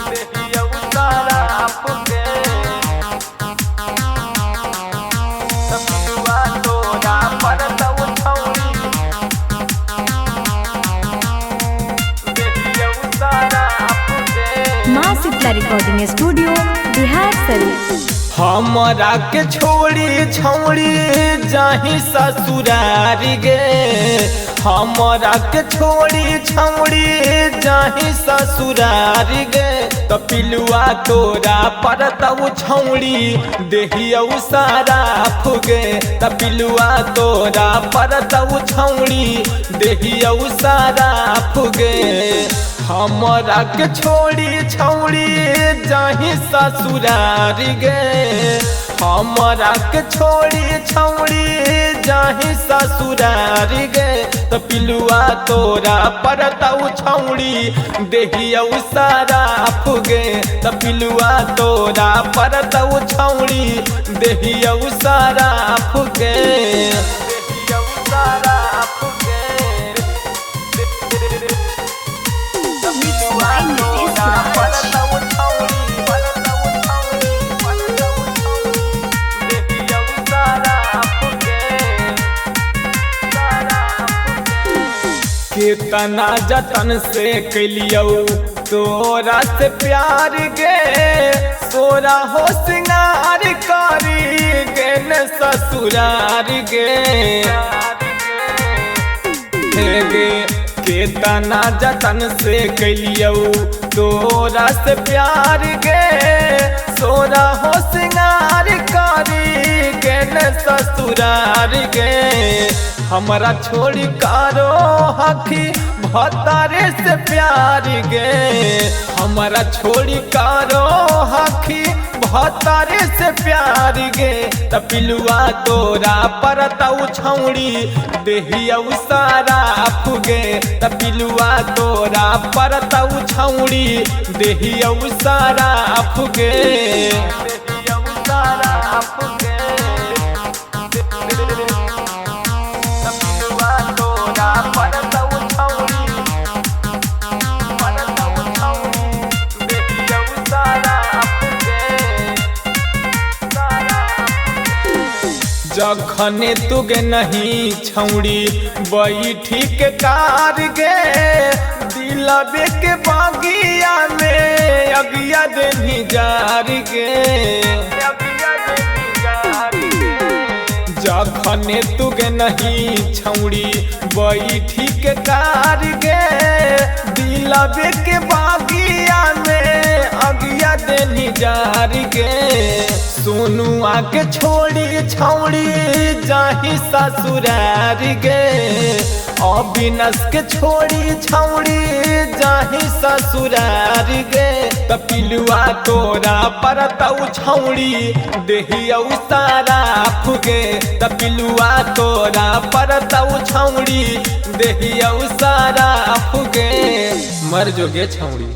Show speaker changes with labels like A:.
A: देहिया सारा फुगे तपिलुआ तोरा परतौ छौड़ी देहिया सारा फुगे।
B: माँ शीतला रिकॉर्डिंग स्टूडियो बिहार शरीफ।
A: हमरा के छोड़ी छौड़ी जाही ससुरारी गे हमरा के छोड़ी छौड़ी जाही ससुरारी गे तपिलुआ तोरा परतौ छौड़ी देहिया सारा फुगे तपिलुआ तोरा परतौ छौड़ी देहिया सारा फुगे। हमरा के छोड़ी छौड़ी जाही ससुरारी गे हमरा के छोड़ी छौड़ी जाही ससुरारी गे तपिलुआ तोरा परतौ छौड़ी देहिया सारा फुगे तपिलुआ तोरा परतौ छौड़ी देहिया सारा फुगे देहिया सारा फुगे तपिलुआ तोरा परतौ छौड़ी देहिया सारा फुगे कितना जतन से कैलियौ तोरा से प्यार गे तोरा हो सिंगार करी गे न ससुरार गे गे कितना जतन से कैलियौ तोरा से प्यार गे तोरा हो सिंगार करी गे न ससुरार गे हमरा छोड़ी कारो हखी भतारे से प्यार गे हमरा छोड़ी कारो हखी भतारे से प्यार गे तपिलुआ तोरा परतौ छौड़ी देहिया सारा फुगे तपिलुआ तोरा परतौ छौड़ी देहिया सारा फुगे देहिया सारा फुगे तपिलुआ तोरा परतौ छौड़ी देहिया सारा फुगे जखने तुगे नहीं छौड़ी बैठी के कार गे दिलबे के बागिया में अगिया देनी जार गे जखने तुगे नहीं छौड़ी बैठी के कार गे दिलबे के बागिया में अगिया देनी जार गे सोनुआ के छोड़ी छौड़ी जाही ससुरार गे अविनाश के छोड़ी छौड़ी जाही ससुरार गे तपिलुआ तोरा परतौ छौड़ी देहिया सारा फुगे तपिलुआ तोरा परतौ छौड़ी देहिया सारा फुगे मर जोगे छौड़ी।